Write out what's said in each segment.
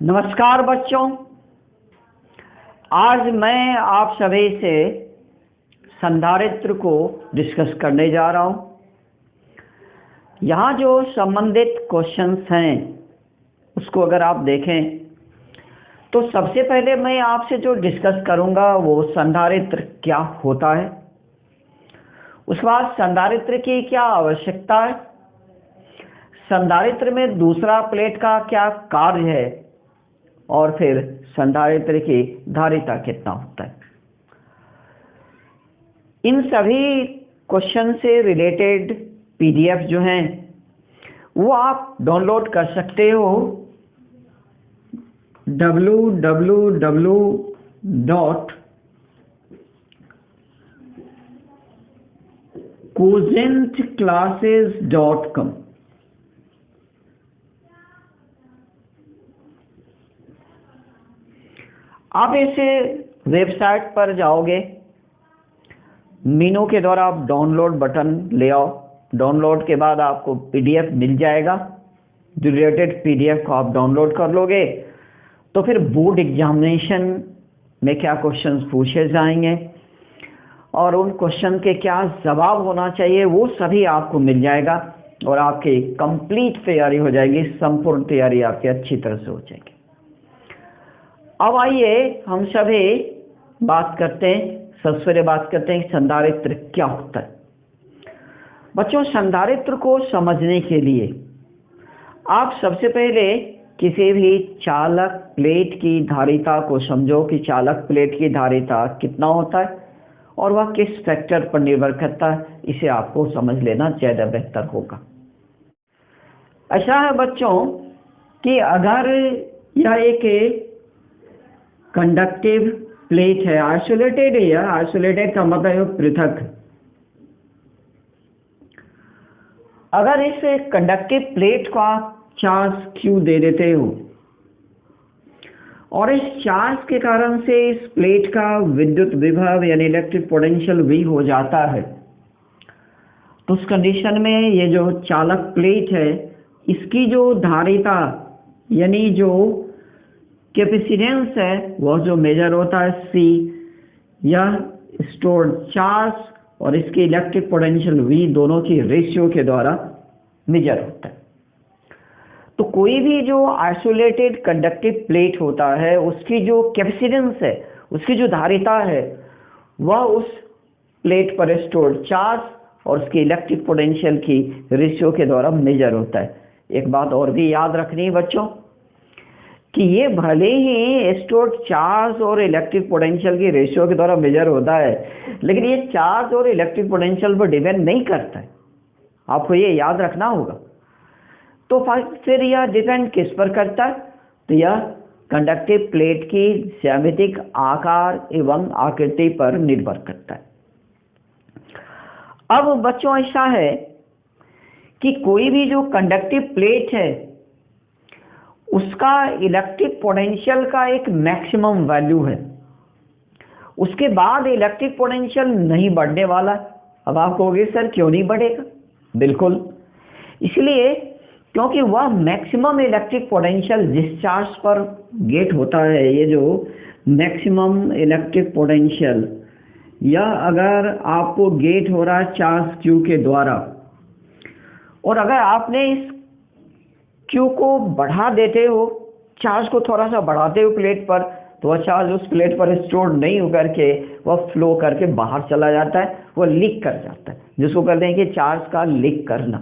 नमस्कार बच्चों। आज मैं आप सभी से संधारित्र को डिस्कस करने जा रहा हूं। यहाँ जो संबंधित क्वेश्चंस हैं उसको अगर आप देखें तो सबसे पहले मैं आपसे जो डिस्कस करूंगा वो संधारित्र क्या होता है, उसके बाद संधारित्र की क्या आवश्यकता है, संधारित्र में दूसरा प्लेट का क्या कार्य है और फिर संधारित्र की धारिता कितना होता है। इन सभी क्वेश्चन से रिलेटेड पीडीएफ जो हैं वो आप डाउनलोड कर सकते हो www.quotientclasses.com। आप इसे वेबसाइट पर जाओगे, मेनू के द्वारा आप डाउनलोड बटन ले आओ। डाउनलोड के बाद आपको पीडीएफ मिल जाएगा। जो रिलेटेड पीडीएफ को आप डाउनलोड कर लोगे तो फिर बोर्ड एग्जामिनेशन में क्या क्वेश्चंस पूछे जाएंगे और उन क्वेश्चन के क्या जवाब होना चाहिए वो सभी आपको मिल जाएगा और आपकी कंप्लीट तैयारी हो जाएगी, संपूर्ण तैयारी आपकी अच्छी तरह से हो जाएगी। अब आइए हम सभी बात करते हैं, सबसे पहले बात करते हैं संधारित्र क्या होता है। बच्चों, संधारित्र को समझने के लिए आप सबसे पहले किसी भी चालक प्लेट की धारिता को समझो कि चालक प्लेट की धारिता कितना होता है और वह किस फैक्टर पर निर्भर करता है। इसे आपको समझ लेना ज़्यादा बेहतर होगा। ऐसा है बच्चों कि अगर यह एक कंडक्टिव प्लेट है, आइसोलेटेड है, या आइसोलेटेड का मतलब है पृथक। अगर इस कंडक्टिव प्लेट को आप चार्ज Q दे देते हो और इस चार्ज के कारण से इस प्लेट का विद्युत विभव यानी इलेक्ट्रिक पोटेंशियल V हो जाता है, तो उस कंडीशन में ये जो चालक प्लेट है इसकी जो धारिता यानी जो कैपेसिटेंस है वह जो मेजर होता है C, यह स्टोर्ड चार्ज और इसके इलेक्ट्रिक पोटेंशियल V दोनों की रेशियो के द्वारा मेजर होता है। तो कोई भी जो आइसोलेटेड कंडक्टिव प्लेट होता है उसकी जो कैपेसिटेंस है, उसकी जो धारिता है, वह उस प्लेट पर स्टोर्ड चार्ज और उसकी इलेक्ट्रिक पोटेंशियल की रेशियो के द्वारा मेजर होता है। एक बात और भी याद रखनी है बच्चों कि ये भले ही स्टोर्ड चार्ज और इलेक्ट्रिक पोटेंशियल की रेशियो के द्वारा मेजर होता है, लेकिन ये चार्ज और इलेक्ट्रिक पोटेंशियल पर डिपेंड नहीं करता है। आपको ये याद रखना होगा। तो फिर यह डिपेंड किस पर करता है? तो यह कंडक्टिव प्लेट की ज्यामितिक आकार एवं आकृति पर निर्भर करता है। अब बच्चों ऐसा है कि कोई भी जो कंडक्टिव प्लेट है उसका इलेक्ट्रिक पोटेंशियल का एक मैक्सिमम वैल्यू है, उसके बाद इलेक्ट्रिक पोटेंशियल नहीं बढ़ने वाला। अब आप कहोगे सर क्यों नहीं बढ़ेगा? बिल्कुल इसलिए क्योंकि वह मैक्सिमम इलेक्ट्रिक पोटेंशियल जिस चार्ज पर गेट होता है, ये जो मैक्सिमम इलेक्ट्रिक पोटेंशियल, यह अगर आपको गेट हो रहा है चार्ज Q के द्वारा और अगर आपने इस Q को बढ़ा देते हो, चार्ज को थोड़ा सा बढ़ाते हो प्लेट पर, तो वह चार्ज उस प्लेट पर स्टोर नहीं होकर के वह फ्लो करके बाहर चला जाता है, वह लीक कर जाता है, जिसको कहते हैं कि चार्ज का लीक करना।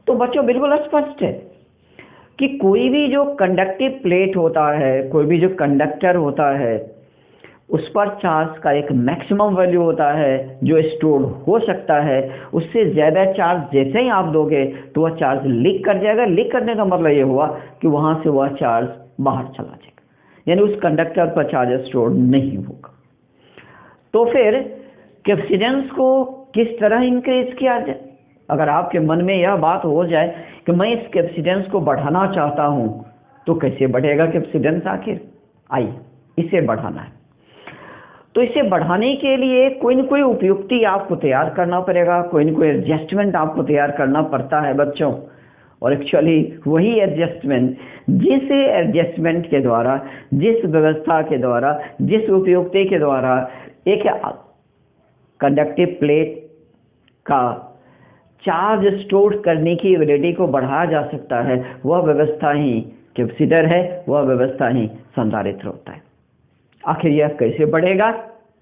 तो बच्चों बिल्कुल स्पष्ट है कि कोई भी जो कंडक्टिव प्लेट होता है, कोई भी जो कंडक्टर होता है, उस पर चार्ज का एक मैक्सिमम वैल्यू होता है जो स्टोर हो सकता है। उससे ज़्यादा चार्ज जैसे ही आप दोगे तो वह चार्ज लीक कर जाएगा। लीक करने का मतलब ये हुआ कि वहाँ से वह चार्ज बाहर चला जाएगा, यानी उस कंडक्टर पर चार्ज स्टोर नहीं होगा। तो फिर कैपेसिटेंस को किस तरह इंक्रीज किया जाए? अगर आपके मन में यह बात हो जाए कि मैं इस कैपेसिटेंस को बढ़ाना चाहता हूँ, तो कैसे बढ़ेगा कैपेसिटेंस? आखिर आइए इसे बढ़ाना है। तो इसे बढ़ाने के लिए कोई न कोई उपयुक्ति आपको तैयार करना पड़ेगा, कोई न कोई एडजस्टमेंट आपको तैयार करना पड़ता है बच्चों। और एक्चुअली वही एडजस्टमेंट, जिस एडजस्टमेंट के द्वारा, जिस व्यवस्था के द्वारा, जिस उपयुक्ति के द्वारा एक कंडक्टिव प्लेट का चार्ज स्टोर करने की एबिलिटी को बढ़ाया जा सकता है, वह व्यवस्था ही कैपेसिटर है, वह व्यवस्था ही संधारित्र होता है। आखिर यह कैसे बढ़ेगा,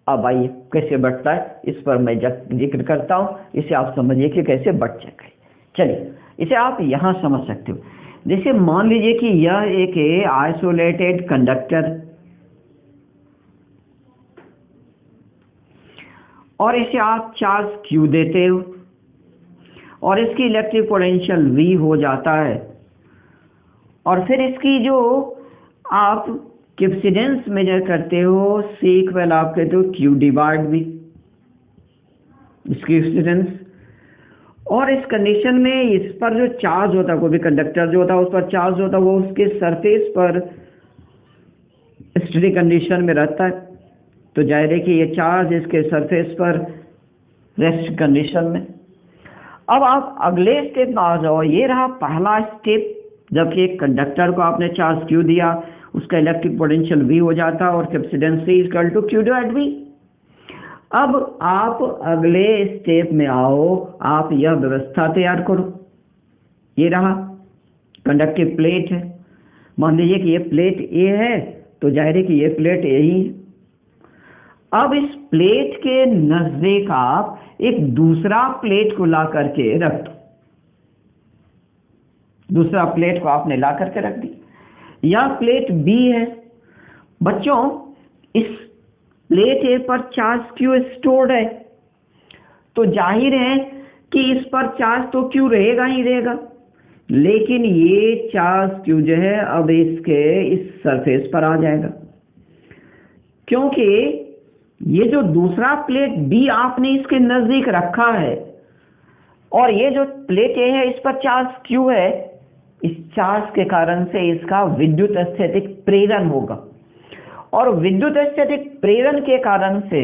अब आइए कैसे बढ़ता है इस पर मैं जिक्र करता हूँ, इसे आप समझिए कि कैसे बढ़ जाएगा। चलिए इसे आप यहाँ समझ सकते हो। जैसे मान लीजिए कि यह एक आइसोलेटेड कंडक्टर और इसे आप चार्ज Q देते हो और इसकी इलेक्ट्रिक पोटेंशियल V हो जाता है, और फिर इसकी जो आप कैपेसिटेंस मेजर करते हो C इक्वल आप कहते हो Q डिवाइड V, इसकी कैपेसिटेंस। और इस कंडीशन में इस पर जो चार्ज होता है, कोई भी कंडक्टर जो होता है उस पर चार्ज होता है, वो उसके सरफेस पर स्टेडी कंडीशन में रहता है, तो जाहिर है कि ये चार्ज इसके सरफेस पर रेस्ट कंडीशन में। अब आप अगले स्टेप में आ जाओ। ये रहा पहला स्टेप, जबकि एक कंडक्टर को आपने चार्ज Q दिया, उसका इलेक्ट्रिक पोटेंशियल V हो जाता और capacitance C equal to Q divide V। अब आप अगले स्टेप में आओ, आप यह व्यवस्था तैयार करो। ये रहा कंडक्टिव प्लेट है, मान लीजिए कि ये प्लेट A है, तो जाहिर है कि ये प्लेट A ही है। अब इस प्लेट के नजदीक आप एक दूसरा प्लेट को ला करके रख दो, दूसरा प्लेट को आपने ला करके रख दी। यह प्लेट B है। बच्चों, इस प्लेट A पर चार्ज Q स्टोर्ड है, तो जाहिर है कि इस पर चार्ज तो Q रहेगा ही रहेगा, लेकिन ये चार्ज Q जो है अब इसके इस सरफेस पर आ जाएगा, क्योंकि ये जो दूसरा प्लेट B आपने इसके नजदीक रखा है और ये जो प्लेट A है इस पर चार्ज Q है, इस चार्ज के कारण से इसका विद्युत स्थैतिक प्रेरण होगा, और विद्युत स्थैतिक प्रेरण के कारण से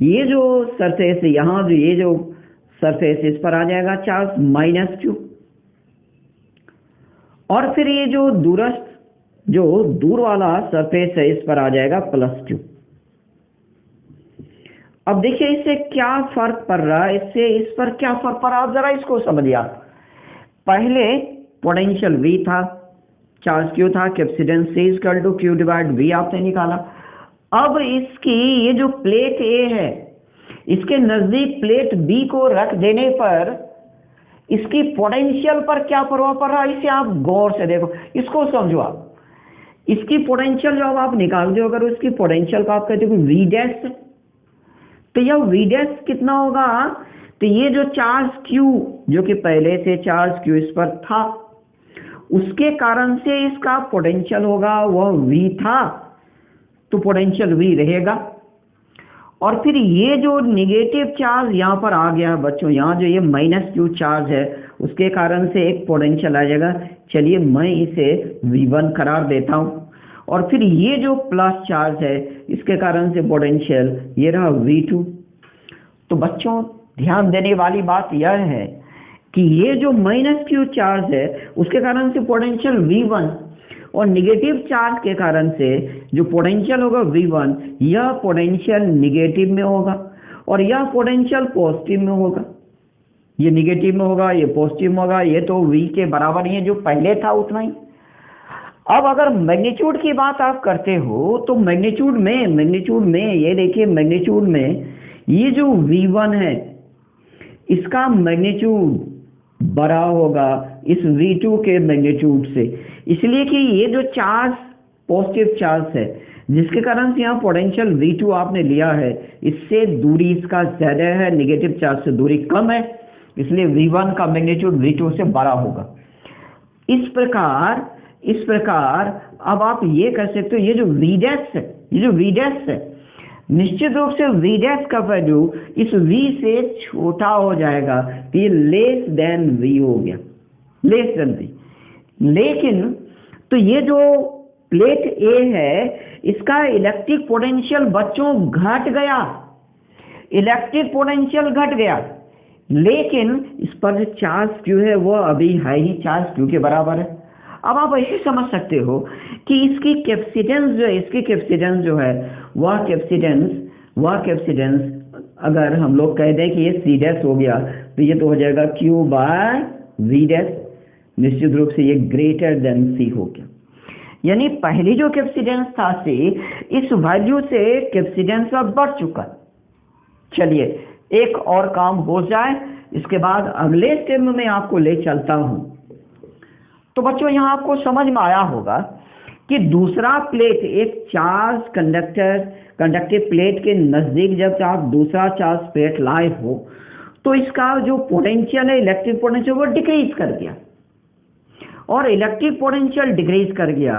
ये जो सरफेस यहाँ जो ये जो सरफेस इस पर आ जाएगा चार्ज माइनस Q, और फिर ये जो दूरस्थ जो दूर वाला सरफेस है इस पर आ जाएगा प्लस Q। अब देखिए इससे क्या फर्क पड़ रहा है, इससे इस पर क्या फर्क पड़ रहा है, जरा इसको समझिए आप। पहले पोटेंशियल V था, चार्ज Q था, capacitance C equal to Q divide V आपने निकाला। अब इसकी ये जो प्लेट A है, इसके नजदीक प्लेट B को रख देने पर इसकी पोटेंशियल पर क्या प्रभाव पड़ रहा है, इसे आप गौर से देखो, इसको समझो आप। इसकी पोटेंशियल जो आप निकालते हो, अगर उसकी पोटेंशियल को आप कहते हो V डैश, तो यह V डैश कितना होगा, तो ये जो चार्ज Q जो कि पहले से चार्ज Q इस पर था, उसके कारण से इसका पोटेंशियल होगा वह V था, तो पोटेंशियल V रहेगा। और फिर ये जो निगेटिव चार्ज यहाँ पर आ गया बच्चों, यहाँ जो ये माइनस Q चार्ज है उसके कारण से एक पोटेंशियल आ जाएगा। चलिए मैं इसे V1 करार देता हूँ, और फिर ये जो प्लस चार्ज है इसके कारण से पोटेंशियल ये रहा V2। तो बच्चों ध्यान देने वाली बात यह है कि ये जो माइनस Q चार्ज है उसके कारण से पोटेंशियल V1, और निगेटिव चार्ज के कारण से जो पोटेंशियल होगा V1, यह पोटेंशियल निगेटिव में होगा और यह पोटेंशियल पॉजिटिव में होगा। ये निगेटिव में होगा, ये पॉजिटिव में होगा, ये तो V के बराबर ही है जो पहले था उतना ही। अब अगर मैग्नीट्यूड की बात आप करते हो तो मैग्नीट्यूड में ये देखिए, मैग्नीट्यूड में ये जो V1 है इसका मैग्नीट्यूड बड़ा होगा इस V2 के मैग्नीट्यूड से, इसलिए कि ये जो चार्ज पॉजिटिव चार्ज है जिसके कारण से यहाँ पोटेंशियल V2 आपने लिया है, इससे दूरी इसका ज्यादा है, निगेटिव चार्ज से दूरी कम है, इसलिए V1 का मैग्नीट्यूड V2 से बड़ा होगा। इस प्रकार अब आप ये कह सकते हो ये जो V डैश है निश्चित रूप से V डैश का वैल्यू इस V से छोटा हो जाएगा, तो ये लेस देन V हो गया, लेस देन V। लेकिन तो ये जो प्लेट A है इसका इलेक्ट्रिक पोटेंशियल बच्चों घट गया, इलेक्ट्रिक पोटेंशियल घट गया, लेकिन इस पर जो चार्ज क्यू है वो अभी है ही चार्ज क्यू के बराबर है। अब आप ऐसे समझ सकते हो कि इसकी कैपेसिटेंस जो है, इसकी कैपेसिटेंस जो है वह कैपेसिटेंस अगर हम लोग कह दें कि ये सी डैश हो गया तो ये तो हो जाएगा क्यू बाय वी डैश, निश्चित रूप से ये ग्रेटर देन सी हो गया। यानी पहली जो कैपेसिटेंस था सी, इस वैल्यू से कैपेसिटेंस अब बढ़ चुका। चलिए एक और काम हो जाए, इसके बाद अगले स्टेप में आपको ले चलता हूं। तो बच्चों यहाँ आपको समझ में आया होगा कि दूसरा प्लेट, एक चार्ज कंडक्टिव प्लेट के नजदीक जब आप दूसरा चार्ज प्लेट लाए हो तो इसका जो पोटेंशियल है, इलेक्ट्रिक पोटेंशियल, वो डिक्रीज कर गया। और इलेक्ट्रिक पोटेंशियल डिक्रीज कर गया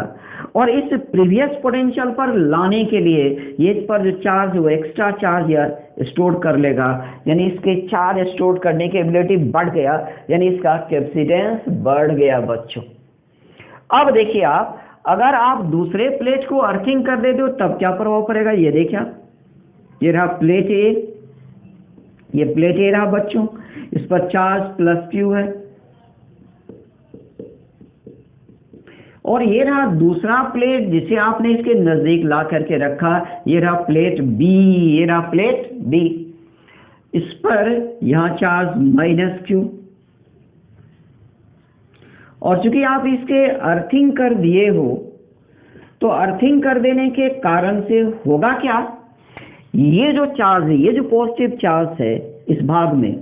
और इस प्रीवियस पोटेंशियल पर लाने के लिए ये इस पर जो चार्ज वो एक्स्ट्रा चार्ज या स्टोर कर लेगा, यानी इसके चार्ज स्टोर करने की एबिलिटी बढ़ गया, यानी इसका कैपेसिटेंस बढ़ गया बच्चों। अब देखिए आप, अगर आप दूसरे प्लेट को अर्थिंग कर देते हो तब क्या प्रभाव पड़ेगा, ये देखिए आप, ये रहा प्लेट ए, ये प्लेट ए रहा बच्चों, इस पर चार्ज प्लस क्यू है, और ये रहा दूसरा प्लेट जिसे आपने इसके नजदीक ला करके रखा, ये रहा प्लेट बी, ये रहा प्लेट बी, इस पर यहां चार्ज माइनस क्यू। और चूंकि आप इसके अर्थिंग कर दिए हो तो अर्थिंग कर देने के कारण से होगा क्या, ये जो चार्ज है, ये जो पॉजिटिव चार्ज है इस भाग में,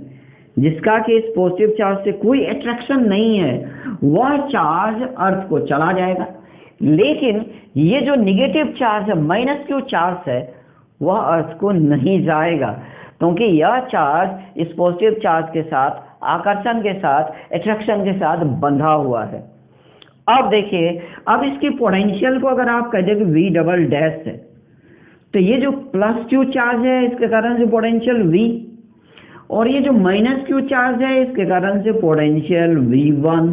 जिसका कि इस पॉजिटिव चार्ज से कोई अट्रैक्शन नहीं है, वह चार्ज अर्थ को चला जाएगा। लेकिन ये जो निगेटिव चार्ज है, माइनस क्यू चार्ज है, वह अर्थ को नहीं जाएगा, क्योंकि यह चार्ज इस पॉजिटिव चार्ज के साथ, आकर्षण के साथ, अट्रैक्शन के साथ बंधा हुआ है। अब देखिए, अब इसकी पोटेंशियल को अगर आप कह दें कि वी डबल डैश है, तो ये जो प्लस क्यू चार्ज है इसके कारण से पोटेंशियल वी, और ये जो माइनस क्यू चार्ज है इसके कारण से पोटेंशियल V1।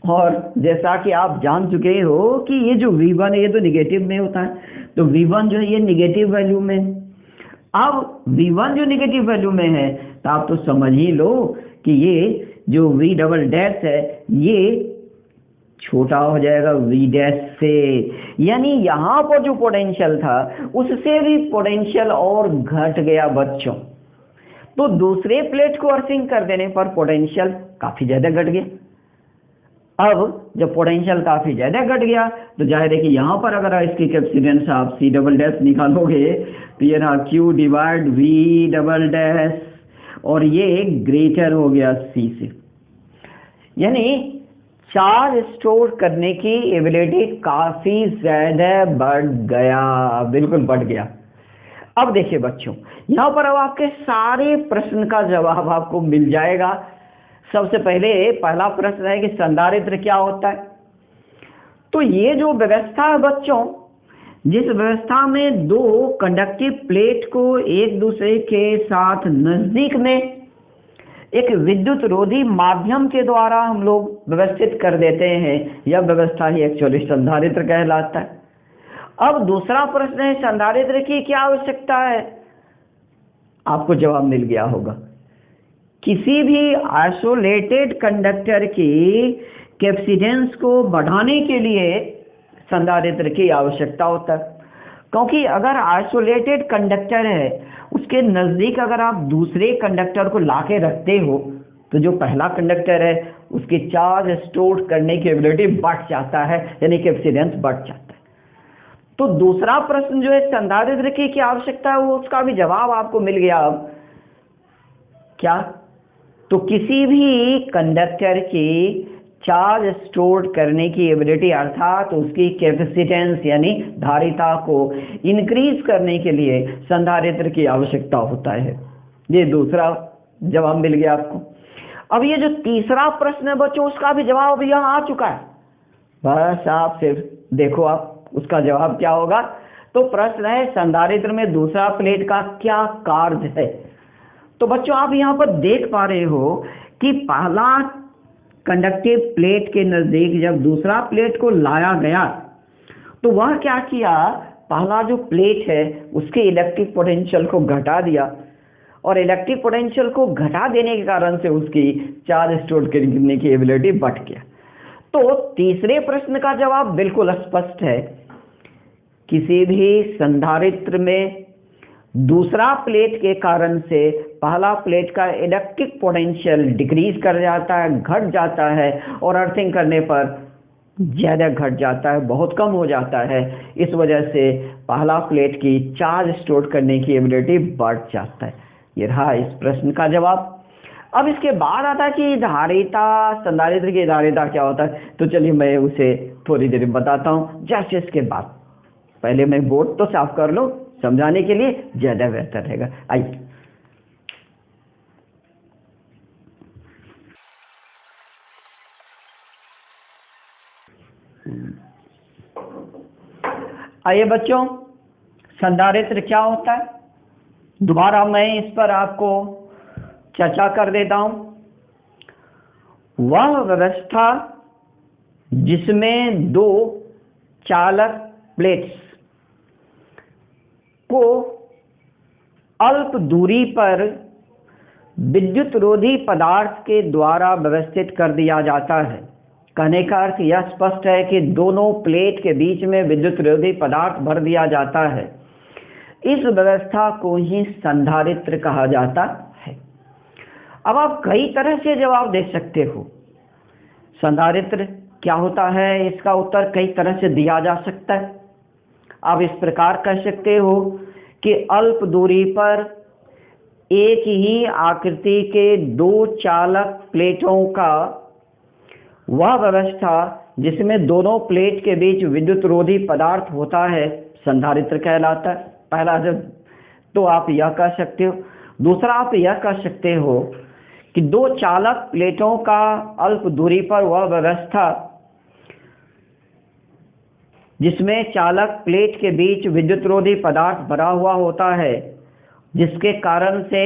और जैसा कि आप जान चुके हो कि ये जो V1 है ये तो निगेटिव में होता है, तो V1 जो है ये निगेटिव वैल्यू में। अब V1 जो निगेटिव वैल्यू में है तो आप तो समझ ही लो कि ये जो V डबल डैश है ये छोटा हो जाएगा V डैश से, यानी यहां पर जो पोटेंशियल था उससे भी पोटेंशियल और घट गया बच्चों। तो दूसरे प्लेट को अर्थिंग कर देने पर पोटेंशियल काफी ज्यादा घट गया। अब जब पोटेंशियल काफी ज्यादा घट गया तो जाहिर है कि यहां पर अगर इसकी कैपेसिटेंस आप सी डबल डैश निकालोगे तो ये रहा Q divide V double dash, और ये ग्रेटर हो गया सी से, यानी चार्ज स्टोर करने की एबिलिटी काफी ज्यादा बढ़ गया, बिल्कुल बढ़ गया। अब देखिए बच्चों, यहां पर अब आपके सारे प्रश्न का जवाब आपको मिल जाएगा। सबसे पहले पहला प्रश्न है कि संधारित्र क्या होता है। तो ये जो व्यवस्था है बच्चों, जिस व्यवस्था में दो कंडक्टिव प्लेट को एक दूसरे के साथ नजदीक में एक विद्युत रोधी माध्यम के द्वारा हम लोग व्यवस्थित कर देते हैं, यह व्यवस्था ही एक्चुअली संधारित्र कहलाता है। अब दूसरा प्रश्न है संधारित्र की क्या आवश्यकता है। आपको जवाब मिल गया होगा, किसी भी आइसोलेटेड कंडक्टर की कैपेसिटेंस को बढ़ाने के लिए संधारित्र की आवश्यकता होता है, क्योंकि अगर आइसोलेटेड कंडक्टर है उसके नजदीक अगर आप दूसरे कंडक्टर को लाके रखते हो तो जो पहला कंडक्टर है उसकी चार्ज स्टोर करने की एबिलिटी बढ़ जाता है, यानी कैपेसिटेंस बढ़ जाता है। तो दूसरा प्रश्न जो है संधारित्र की क्या आवश्यकता है, वो उसका भी जवाब आपको मिल गया। अब क्या, तो किसी भी कंडक्टर की चार्ज स्टोर करने की एबिलिटी अर्थात उसकी कैपेसिटेंस यानी धारिता को इंक्रीज करने के लिए संधारित्र की आवश्यकता होता है। ये दूसरा जवाब मिल गया आपको। अब ये जो तीसरा प्रश्न है बच्चों, उसका भी जवाब यहाँ आ चुका है, बस आप सिर्फ देखो आप उसका जवाब क्या होगा। तो प्रश्न है संधारित्र में दूसरा प्लेट का क्या कार्य है। तो बच्चों आप यहाँ पर देख पा रहे हो कि पहला कंडक्टिव प्लेट के नजदीक जब दूसरा प्लेट को लाया गया तो वह क्या किया, पहला जो प्लेट है उसके इलेक्ट्रिक पोटेंशियल को घटा दिया और इलेक्ट्रिक पोटेंशियल को घटा देने के कारण से उसकी चार्ज स्टोर करने की एबिलिटी बढ़ गया। तो तीसरे प्रश्न का जवाब बिल्कुल स्पष्ट है। किसी भी संधारित्र में दूसरा प्लेट के कारण से पहला प्लेट का इलेक्ट्रिक पोटेंशियल डिक्रीज कर जाता है, घट जाता है, और अर्थिंग करने पर ज़्यादा घट जाता है, बहुत कम हो जाता है। इस वजह से पहला प्लेट की चार्ज स्टोर करने की एबिलिटी बढ़ जाता है। ये रहा इस प्रश्न का जवाब। अब इसके बाद आता है कि धारिता, संधारित्र की धारिता क्या होता है। तो चलिए मैं उसे थोड़ी देर बताता हूँ जस्ट इसके बाद। पहले मैं बोर्ड तो साफ कर लूँ, समझाने के लिए ज़्यादा बेहतर रहेगा। आइए आइए बच्चों, संधारित्र क्या होता है दोबारा मैं इस पर आपको चर्चा कर देता हूं। वह व्यवस्था जिसमें दो चालक प्लेट्स को अल्प दूरी पर विद्युत रोधी पदार्थ के द्वारा व्यवस्थित कर दिया जाता है। कहने का अर्थ यह स्पष्ट है कि दोनों प्लेट के बीच में विद्युत रोधी पदार्थ भर दिया जाता है। इस व्यवस्था को ही संधारित्र कहा जाता है। अब आप कई तरह से जवाब दे सकते हो। संधारित्र क्या होता है, इसका उत्तर कई तरह से दिया जा सकता है। आप इस प्रकार कह सकते हो कि अल्प दूरी पर एक ही आकृति के दो चालक प्लेटों का वह व्यवस्था जिसमें दोनों प्लेट के बीच विद्युत रोधी पदार्थ होता है संधारित्र कहलाता है। पहला जब तो आप यह कह सकते हो। दूसरा आप यह कह सकते हो कि दो चालक प्लेटों का अल्प दूरी पर वह व्यवस्था जिसमें चालक प्लेट के बीच विद्युत रोधी पदार्थ भरा हुआ होता है, जिसके कारण से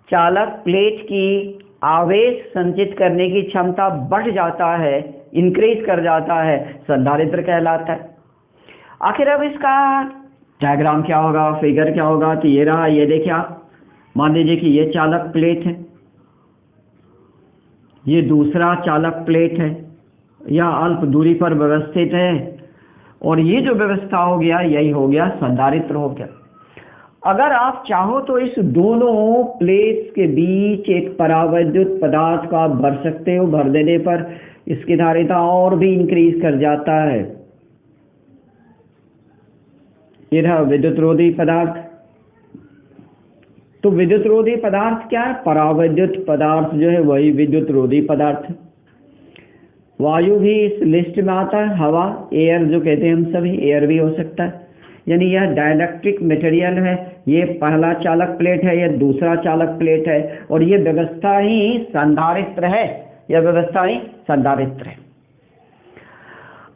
चालक प्लेट की आवेश संचित करने की क्षमता बढ़ जाता है, इंक्रीज कर जाता है, संधारित्र कहलाता है। आखिर अब इसका डायग्राम क्या होगा, फिगर क्या होगा। तो ये रहा, ये देखिए आप मान लीजिए कि ये चालक प्लेट है, ये दूसरा चालक प्लेट है, यह अल्प दूरी पर व्यवस्थित है, और ये जो व्यवस्था हो गया यही हो गया संधारित्र हो गया। अगर आप चाहो तो इस दोनों प्लेट्स के बीच एक परावैद्युत पदार्थ को आप भर सकते हो। भर देने पर इसकी धारिता और भी इंक्रीज कर जाता है। ये रहा विद्युत रोधी पदार्थ। तो विद्युत रोधी पदार्थ क्या है, परावैद्युत पदार्थ जो है वही विद्युत रोधी पदार्थ है। वायु भी इस लिस्ट में आता है, हवा, एयर जो कहते हैं हम सभी, एयर भी हो सकता है। यानी यह डाइलेक्ट्रिक मटेरियल है। ये पहला चालक प्लेट है, यह दूसरा चालक प्लेट है, और ये व्यवस्था ही संधारित्र है। यह व्यवस्था ही संधारित्र है।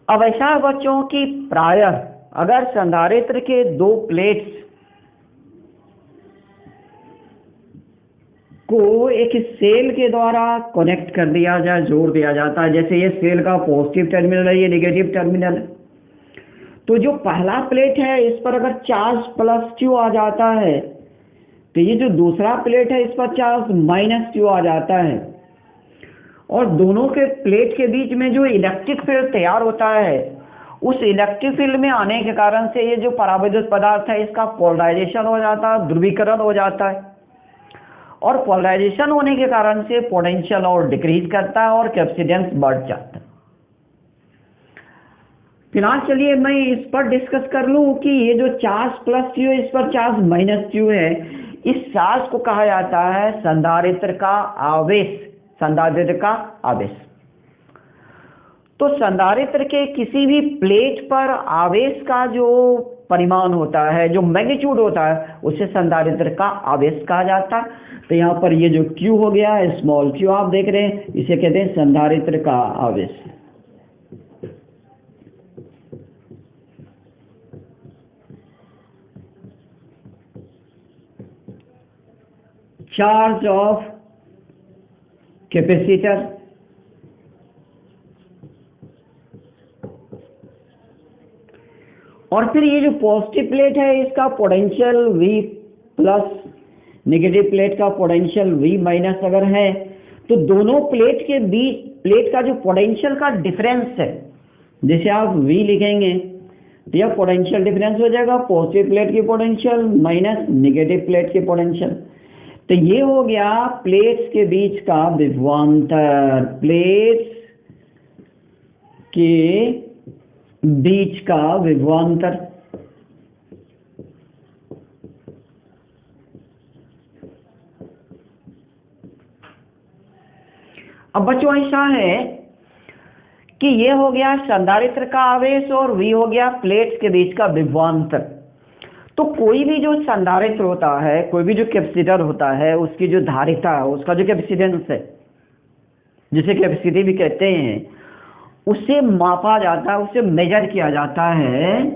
अब ऐसा है बच्चों की प्रायः अगर संधारित्र के दो प्लेट्स को एक सेल के द्वारा कनेक्ट कर दिया जाए, जोड़ दिया जाता है, जैसे ये सेल का पॉजिटिव टर्मिनल है, ये नेगेटिव टर्मिनल है, तो जो पहला प्लेट है इस पर अगर चार्ज प्लस क्यू आ जाता है, तो ये जो दूसरा प्लेट है इस पर चार्ज माइनस क्यू आ जाता है, और दोनों के प्लेट के बीच में जो इलेक्ट्रिक फील्ड तैयार होता है, उस इलेक्ट्रिक फील्ड में आने के कारण से ये जो परावैद्युत पदार्थ है इसका पोलराइजेशन हो जाता है, ध्रुवीकरण हो जाता है, और पोलराइजेशन होने के कारण से पोटेंशियल और डिक्रीज करता है और कैपेसिटेंस बढ़ जाता है। फिलहाल चलिए मैं इस पर डिस्कस कर लूं कि ये जो चार्ज प्लस क्यू है इस पर चार्ज माइनस क्यू है, इस चार्ज को कहा जाता है संधारित्र का आवेश। संधारित्र का आवेश। तो संधारित्र के किसी भी प्लेट पर आवेश का जो परिमाण होता है, जो मैग्नीट्यूड होता है, उसे संधारित्र का आवेश कहा जाता है। तो यहाँ पर ये जो Q हो गया, स्मॉल q आप देख रहे हैं, इसे कहते हैं संधारित्र का आवेश। चार्ज ऑफ कैपेसिटर और फिर ये जो पॉजिटिव प्लेट है इसका potential V plus negative plate का पोटेंशियल V माइनस अगर है तो दोनों प्लेट के बीच प्लेट का जो पोटेंशियल का डिफरेंस है, जैसे आप V लिखेंगे तो यह पोटेंशियल डिफरेंस हो जाएगा पॉजिटिव प्लेट की पोटेंशियल माइनस नेगेटिव प्लेट की पोटेंशियल। तो ये हो गया प्लेट्स के बीच का विभवांतर, प्लेट्स के बीच का विभवांतर। अब बच्चों ऐसा है कि ये हो गया संधारित्र का आवेश और V हो गया प्लेट्स के बीच का विभवांतर। तो कोई भी जो संधारित्र होता है, कोई भी जो कैपेसिटर होता है, उसकी जो धारिता है, उसका जो कैपेसिटेंस है, जिसे कैपेसिटी भी कहते हैं, उसे मापा जाता है, उसे मेजर किया जाता है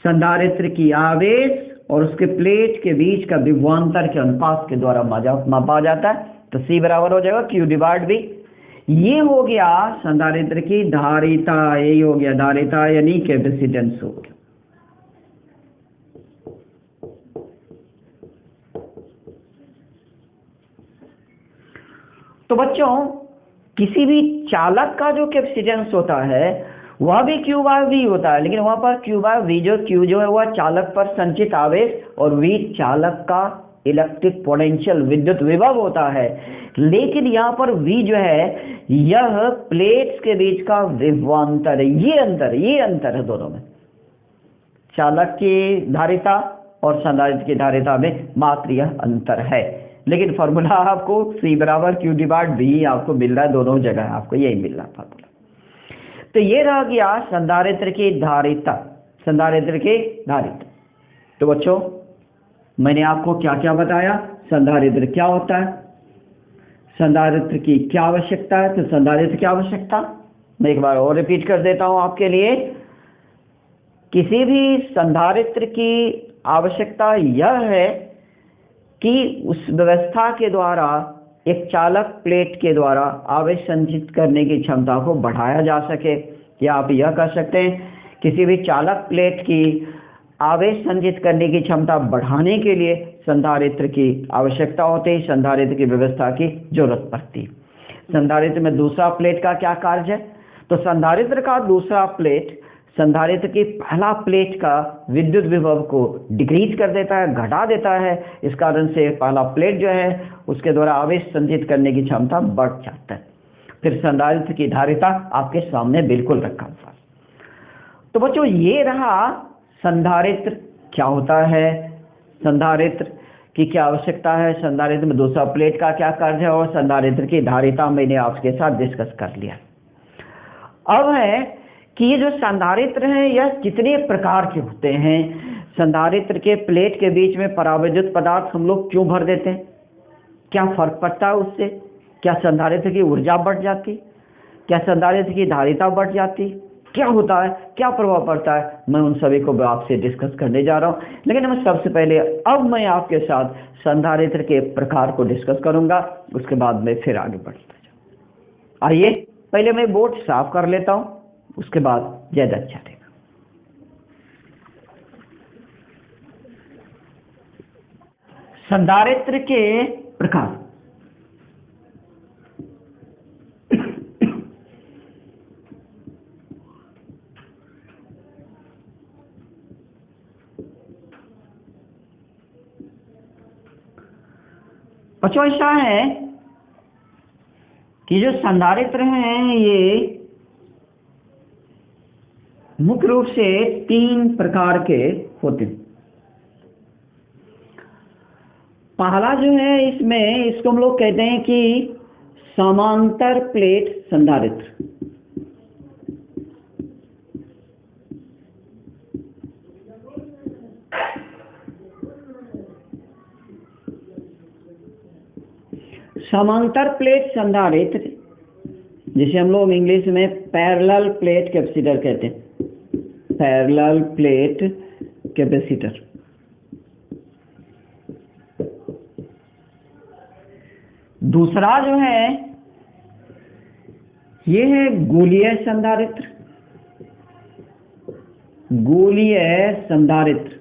संधारित्र की आवेश और उसके प्लेट के बीच का विभवांतर के अनुपात के द्वारा मापा जाता है। तो C बराबर हो जाएगा Q डिवाइड V। ये हो गया संधारित्र की धारिता, यही हो गया धारिता यानी कैपेसिटेंस हो गया। तो बच्चों किसी भी चालक का जो कैपेसिटेंस होता है वह भी Q बाय V होता है, लेकिन वहां पर Q बाय V Q जो है वह चालक पर संचित आवेश और V चालक का इलेक्ट्रिक पोटेंशियल विद्युत विभव होता है। लेकिन यहाँ पर V जो है यह प्लेट्स के बीच का विभवांतर है। ये अंतर है दोनों में, चालक की धारिता और संधारित्र की धारिता में मात्र यह अंतर है। लेकिन फॉर्मूला आपको C बराबर Q डिवाइड V आपको मिल रहा है, दोनों जगह आपको यही मिल रहा है फॉर्मूला। तो ये रह गया संधारित्र की धारिता, संधारित्र की धारिता। तो बच्चों मैंने आपको क्या क्या बताया, संधारित्र क्या होता है, संधारित्र की क्या आवश्यकता है। तो संधारित्र की आवश्यकता मैं एक बार और रिपीट कर देता हूं आपके लिए। किसी भी संधारित्र की आवश्यकता यह है कि उस व्यवस्था के द्वारा एक चालक प्लेट के द्वारा आवेश संचित करने की क्षमता को बढ़ाया जा सके, या आप यह कह सकते हैं किसी भी चालक प्लेट की आवेश संचित करने की क्षमता बढ़ाने के लिए संधारित्र की आवश्यकता होती है, संधारित्र की व्यवस्था की जरूरत पड़ती है। संधारित्र में दूसरा प्लेट का क्या कार्य है, तो संधारित्र का दूसरा प्लेट संधारित्र की पहला प्लेट का विद्युत विभव को डिक्रीज कर देता है, घटा देता है। इस कारण से पहला प्लेट जो है उसके द्वारा आवेश संचित करने की क्षमता बढ़ जाता है। फिर संधारित्र की धारिता आपके सामने बिल्कुल रखा हुआ। तो बच्चों ये रहा संधारित्र क्या होता है, संधारित्र की क्या आवश्यकता है, संधारित्र में दूसरा प्लेट का क्या कार्य है, और संधारित्र की धारिता मैंने आपके साथ डिस्कस कर लिया। अब है कि ये जो संधारित्र हैं यह कितने प्रकार के होते हैं। संधारित्र के प्लेट के बीच में परावैद्युत पदार्थ हम लोग क्यों भर देते हैं, क्या फर्क पड़ता है उससे, क्या संधारित्र की ऊर्जा बढ़ जाती, क्या संधारित्र की धारिता बढ़ जाती, क्या होता है, क्या प्रभाव पड़ता है, मैं उन सभी को आपसे डिस्कस करने जा रहा हूं। लेकिन मैं सबसे पहले अब मैं आपके साथ संधारित्र के प्रकार को डिस्कस करूंगा, उसके बाद मैं फिर आगे बढ़ता जाऊं। आइए पहले मैं बोर्ड साफ कर लेता हूं, उसके बाद ज्यादा अच्छा रहेगा। संधारित्र के प्रकार। बच्चों ऐसा है कि जो संधारित्र हैं ये मुख्य रूप से 3 प्रकार के होते हैं। पहला जो है इसमें इसको हम लोग कहते हैं कि समांतर प्लेट संधारित्र। समांतर प्लेट संधारित्र जिसे हम लोग इंग्लिश में पैरेलल प्लेट कैपेसिटर कहते हैं, पैरेलल प्लेट कैपेसिटर। दूसरा जो है ये है गोलीय संधारित्र, गोलीय संधारित्र।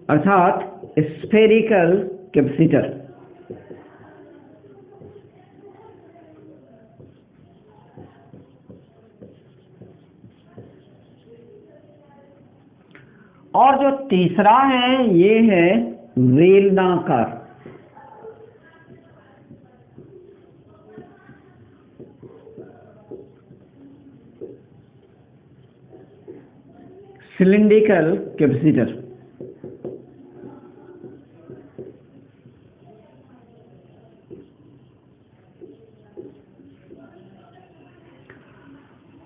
अर्थात स्फेरिकल कैपेसिटर। और जो तीसरा है ये है बेलनाकार। Cylindrical capacitor.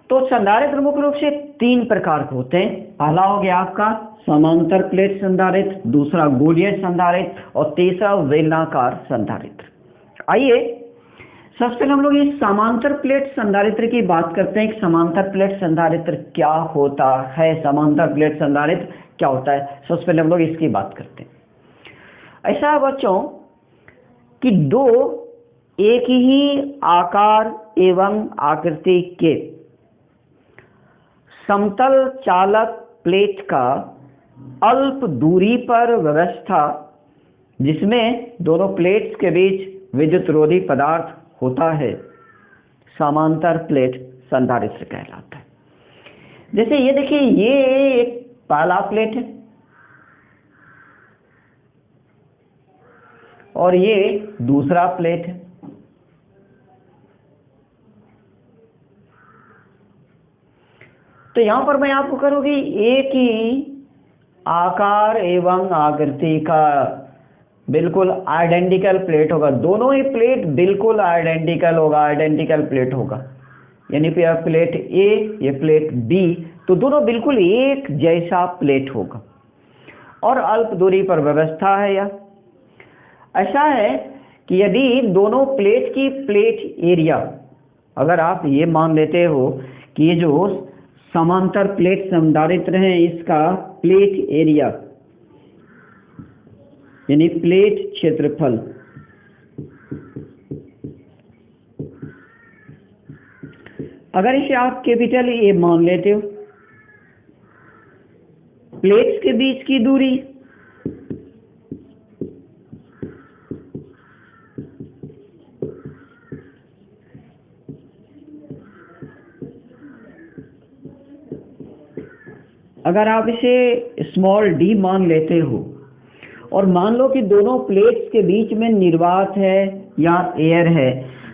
तो संधारित्र मुख्य रूप से 3 प्रकार के होते हैं। पहला हो गया आपका समांतर प्लेट संधारित्र, दूसरा गोलीय संधारित्र और तीसरा बेलनाकार संधारित्र। आइए सबसे पहले हम लोग इस समांतर प्लेट संधारित्र की बात करते हैं कि समांतर प्लेट संधारित्र क्या होता है, समांतर प्लेट संधारित्र क्या होता है। सबसे पहले हम लोग इसकी बात करते हैं। ऐसा है बच्चों कि दो एक ही आकार एवं आकृति के समतल चालक प्लेट का अल्प दूरी पर व्यवस्था, जिसमें दोनों प्लेट्स के बीच विद्युत रोधी पदार्थ होता है, समांतर प्लेट संधारित्र कहलाता है। जैसे ये देखिए, ये एक पहला प्लेट है और ये दूसरा प्लेट है। तो यहां पर मैं आपको करूंगी एक ही आकार एवं आकृति का बिल्कुल आइडेंटिकल प्लेट होगा। दोनों ही प्लेट बिल्कुल आइडेंटिकल होगा, आइडेंटिकल प्लेट होगा। यानी कि यह प्लेट ए, ये प्लेट बी, तो दोनों बिल्कुल एक जैसा प्लेट होगा और अल्प दूरी पर व्यवस्था है। यह ऐसा है कि यदि दोनों प्लेट की प्लेट एरिया, अगर आप ये मान लेते हो कि ये जो समांतर प्लेट संधारित्र है इसका प्लेट एरिया यानी प्लेट क्षेत्रफल अगर इसे आप कैपिटल ए मान लेते हो, प्लेट्स के बीच की दूरी अगर आप इसे स्मॉल डी मान लेते हो और मान लो कि दोनों प्लेट्स के बीच में निर्वात है या एयर है,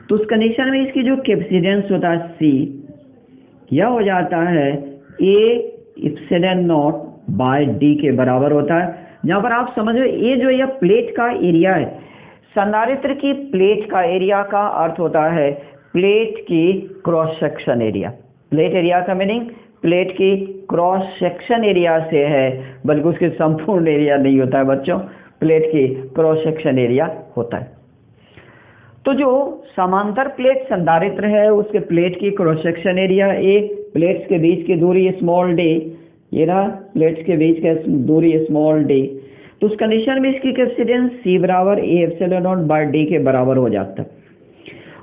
तो उस कंडीशन में इसकी जो कैपेसिटेंस होता है सी, यह हो जाता है A epsilon naught by D के बराबर होता है। जहां पर आप समझो ये जो यह प्लेट का एरिया है, संधारित्र की प्लेट का एरिया का अर्थ होता है प्लेट की cross section area. Plate area का मीनिंग प्लेट की क्रॉस सेक्शन एरिया से है, बल्कि उसके संपूर्ण एरिया नहीं होता है बच्चों, प्लेट की क्रॉस सेक्शन एरिया होता है। तो जो समांतर प्लेट संधारित्र है उसके प्लेट की cross section area A, plates के बीच की दूरी स्मॉल डी, ये रहा प्लेट्स के बीच की दूरी स्मॉल डी, तो उस कंडीशन में इसकी कैपेसिटेंस सी बराबर A epsilon naught by D के बराबर हो जाता है।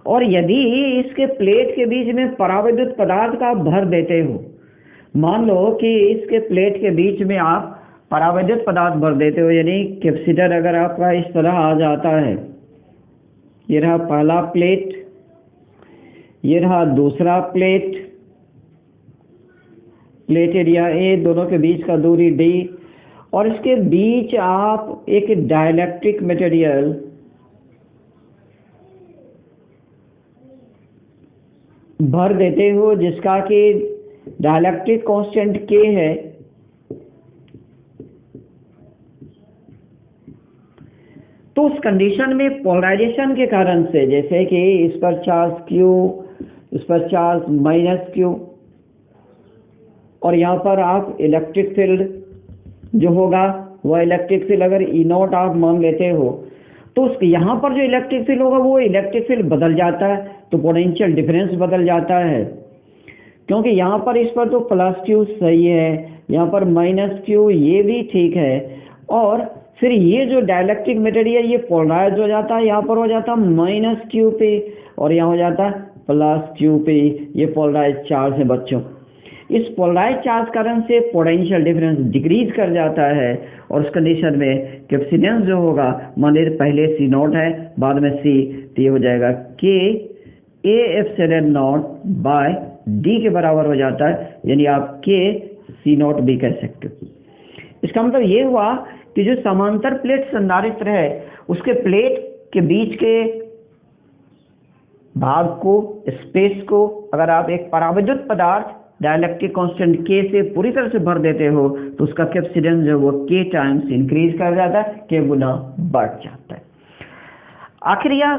और यदि इसके प्लेट के बीच में परावैद्युत पदार्थ का भर देते हो, मान लो कि इसके प्लेट के बीच में आप परावैद्युत पदार्थ भर देते हो, यानी कैपेसिटर अगर आपका इस तरह आ जाता है, ये रहा पहला प्लेट, ये रहा दूसरा प्लेट, प्लेट एरिया ए, दोनों के बीच का दूरी डी, और इसके बीच आप एक डाइलेक्ट्रिक मटेरियल भर देते हो जिसका कि डाइलेक्ट्रिक कांस्टेंट के है, तो उस कंडीशन में पोलराइजेशन के कारण से, जैसे कि इस पर चार्ज क्यू, इस पर चार्ज माइनस क्यू, और यहाँ पर आप इलेक्ट्रिक फील्ड जो होगा वह इलेक्ट्रिक फील्ड अगर ई नॉट आप मान लेते हो, तो उस यहाँ पर जो इलेक्ट्रिक फील्ड होगा वो इलेक्ट्रिक फील्ड बदल जाता है, तो पोटेंशियल डिफरेंस बदल जाता है, क्योंकि यहाँ पर इस पर तो प्लस क्यू सही है, यहाँ पर माइनस क्यू ये भी ठीक है, और फिर ये जो डाइलेक्ट्रिक मटेरियल ये पोलराइज हो जाता है, यहाँ पर हो जाता है माइनस क्यू पे और यहाँ हो जाता है प्लस क्यू पे, ये पोलराइज चार्ज है बच्चों। इस पोलराइज चार्ज कारण से पोटेंशियल डिफरेंस डिक्रीज कर जाता है, और उस कंडीशन में कैपेसिटेंस जो होगा, मान लीजिए पहले सी नॉट है बाद में सी, तो ये हो जाएगा K A epsilon naught by D के बराबर हो जाता है, यानी आप के सी नॉट भी कह सकते हो। इसका मतलब ये हुआ कि जो समांतर प्लेट संधारित्र है उसके प्लेट के बीच के भाग को, स्पेस को, अगर आप एक परावैद्युत पदार्थ डाइलेक्ट्रिक कांस्टेंट के से पूरी तरह से भर देते हो तो उसका कैपेसिटेंस जो वो के टाइम्स इंक्रीज कर जाता है, के गुना बढ़ जाता है। आखिर यह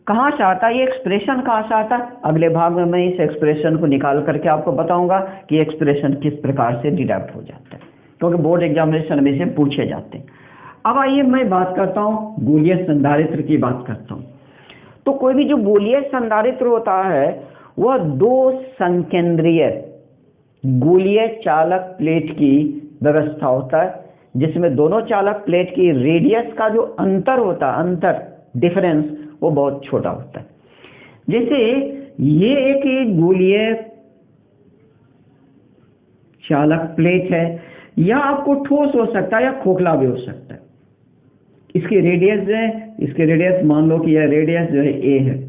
कहाँ से आता है, ये एक्सप्रेशन कहाँ से आता है? अगले भाग में मैं इस एक्सप्रेशन को निकाल करके आपको बताऊंगा कि एक्सप्रेशन किस प्रकार से डिडक्ट हो जाता है, क्योंकि बोर्ड एग्जामिनेशन में से पूछे जाते हैं। अब आइए मैं बात करता हूँ गोलीय संधारित्र की बात करता हूँ। तो कोई भी जो गोलीय संधारित्र होता है वह दो संकेंद्रीय गोलीय चालक प्लेट की व्यवस्था होता है, जिसमें दोनों चालक प्लेट की रेडियस का जो अंतर होता है, अंतर डिफरेंस, वो बहुत छोटा होता है। जैसे ये एक गोलीय चालक प्लेट है, यह आपको ठोस हो सकता है या खोखला भी हो सकता है। इसकी रेडियस जो है, इसकी रेडियस मान लो कि यह रेडियस जो है ए है,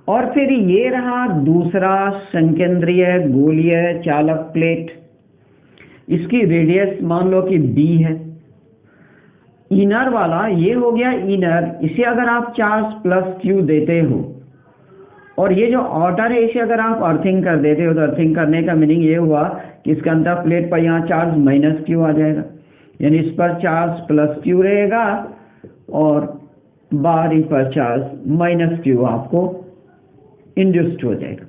और फिर ये रहा दूसरा संकेंद्रीय गोलीय चालक प्लेट, इसकी रेडियस मान लो कि बी है। इनर वाला ये हो गया इनर, इसे अगर आप चार्ज प्लस क्यू देते हो, और ये जो आउटर है इसे अगर आप अर्थिंग कर देते हो, तो अर्थिंग करने का मीनिंग ये हुआ कि इसके अंदर प्लेट पर यहाँ चार्ज माइनस क्यू आ जाएगा, यानी इस पर चार्ज प्लस क्यू रहेगा और बाहरी पर चार्ज माइनस क्यू आपको इंड्यूस्ड हो जाएगा।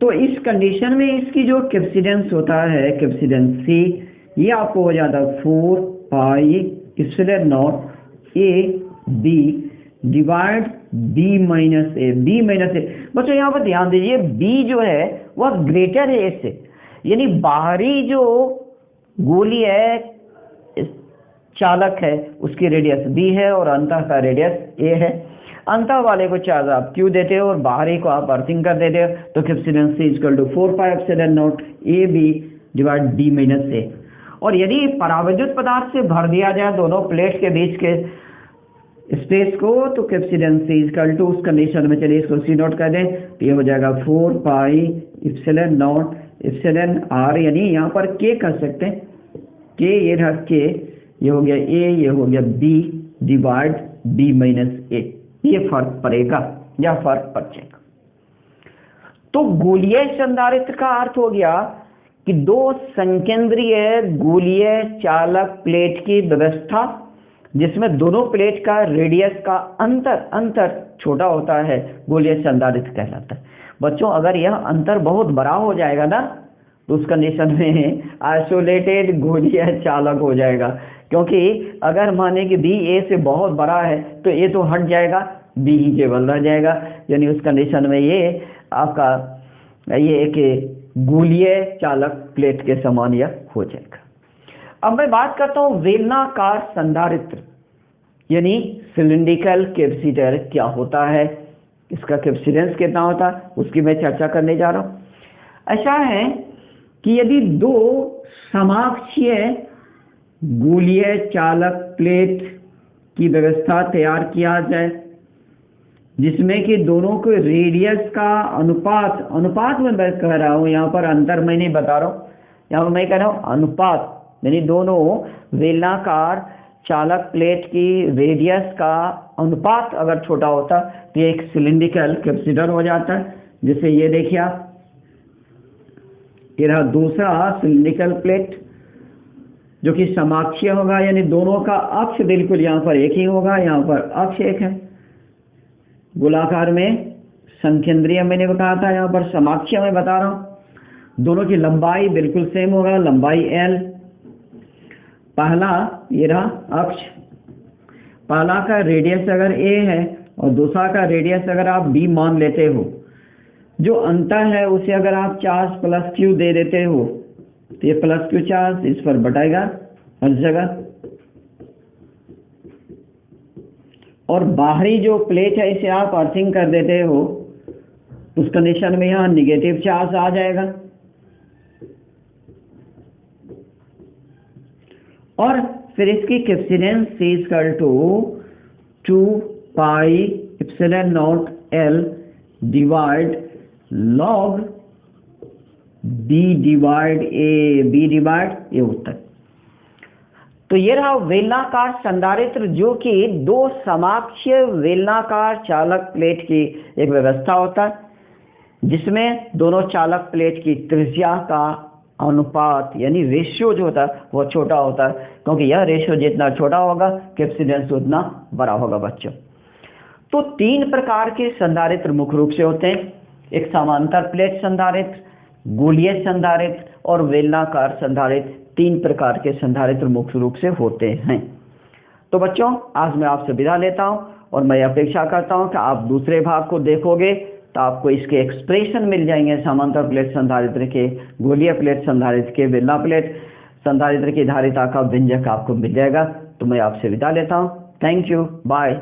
तो इस कंडीशन में इसकी जो कैपेसिटेंस होता है, कैपेसिटेंस सी, ये आपको हो जाता है 4 pi epsilon naught A B divide B minus A. B minus A, बच्चों यहाँ पर ध्यान दीजिए, बी जो है वह ग्रेटर है ए से, यानी बाहरी जो गोली है चालक है उसकी रेडियस बी है और अंतः का रेडियस ए है। अंतः वाले को चार्ज आप क्यू देते हो और बाहरी को आप अर्थिंग कर देते हो, तो capacitance C equal to 4 pi epsilon naught A B divide D minus A. और यदि परावैद्युत पदार्थ से भर दिया जाए दोनों प्लेट के बीच के स्पेस को, तो कैपेसिटेंस सी इक्वल टू, उस कंडीशन में चलिए इसको सी नॉट कर दें, तो ये हो जाएगा 4 pi epsilon naught epsilon R, यानी यहाँ पर के कर सकते हैं, के ये रहा के, ये हो गया ए, ये हो गया बी डिवाइड बी माइनस ए। ये फर्क पड़ेगा या फर्क पड़ जाएगा। तो गोलीय संधारित्र का अर्थ हो गया कि दो संकेंद्रीय गोलीय चालक प्लेट की व्यवस्था, जिसमें दोनों प्लेट का रेडियस का अंतर छोटा होता है, गोलीय संधारित्र कहलाता है। बच्चों अगर यह अंतर बहुत बड़ा हो जाएगा ना, तो उस कंडीशन में आइसोलेटेड गोलीय चालक हो जाएगा, क्योंकि अगर माने कि बी ए से बहुत बड़ा है तो ए तो हट जाएगा, बी ही केवल रह जाएगा, यानी उस कंडीशन में ये आपका ये एक गोलीय चालक प्लेट के समान यह हो जाएगा। अब मैं बात करता हूँ बेलनाकार संधारित्र, यानी सिलिंड्रिकल कैपेसिटर क्या होता है, इसका कैपेसिटेंस कितना होता है, उसकी मैं चर्चा करने जा रहा हूँ। ऐसा है कि यदि दो समाक्षीय गोलीय चालक प्लेट की व्यवस्था तैयार किया जाए, जिसमें कि दोनों के रेडियस का अनुपात में मैं कह रहा हूँ, यहाँ पर अंतर मैं नहीं बता रहा हूँ, यहाँ पर मैं कह रहा हूँ अनुपात, यानी दोनों बेलनाकार चालक प्लेट की रेडियस का अनुपात अगर छोटा होता तो एक सिलिंड्रिकल कैपेसिटर हो जाता है। जिससे ये देखिए आप, ये रहा दूसरा सिलिंड्रिकल प्लेट जो कि समाक्षीय होगा, यानी दोनों का अक्ष बिल्कुल यहाँ पर एक ही होगा, यहाँ पर अक्ष एक है। गोलाकार में संकेंद्रीय मैंने बताया था, यहाँ पर समाक्षीय में बता रहा हूँ। दोनों की लंबाई बिल्कुल सेम होगा, लंबाई एल। पहला ये रहा अक्ष, पहला का रेडियस अगर ए है और दूसरा का रेडियस अगर आप बी मान लेते हो, जो अंतर है उसे अगर आप चार्ज प्लस क्यू दे देते हो, तो ये प्लस क्यू चार्ज इस पर बटाएगा हर जगह, और बाहरी जो प्लेट है इसे आप अर्थिंग कर देते हो, उस कंडीशन में यहाँ निगेटिव चार्ज आ जाएगा और फिर इसकी capacitance C equal to 2 pi epsilon naught L divide log B divide A उत्तर। तो ये रहा बेलनाकार संधारित्र, जो कि दो समाक्षीय बेलनाकार चालक प्लेट की एक व्यवस्था होता है, जिसमें दोनों चालक प्लेट की त्रिज्या का अनुपात यानी रेशियो जो होता है वो छोटा होता है, क्योंकि यह रेशियो जितना छोटा होगा कैपेसिटेंस उतना बड़ा होगा बच्चों। तो तीन प्रकार के संधारित्र मुख्य रूप से होते हैं, एक समांतर प्लेट संधारित्र, गोलीय संधारित्र और बेलनाकार संधारित्र। तीन प्रकार के संधारित्र मुख्य रूप से होते हैं। तो बच्चों आज मैं आपसे विदा लेता हूं और मैं अपेक्षा करता हूं कि आप दूसरे भाग को देखोगे तो आपको इसके एक्सप्रेशन मिल जाएंगे, समांतर प्लेट संधारित्र के, गोलीय प्लेट संधारित्र के, बेलना प्लेट संधारित्र की धारिता का व्यंजक आपको मिल जाएगा। तो मैं आपसे विदा लेता हूं। Thank you, bye.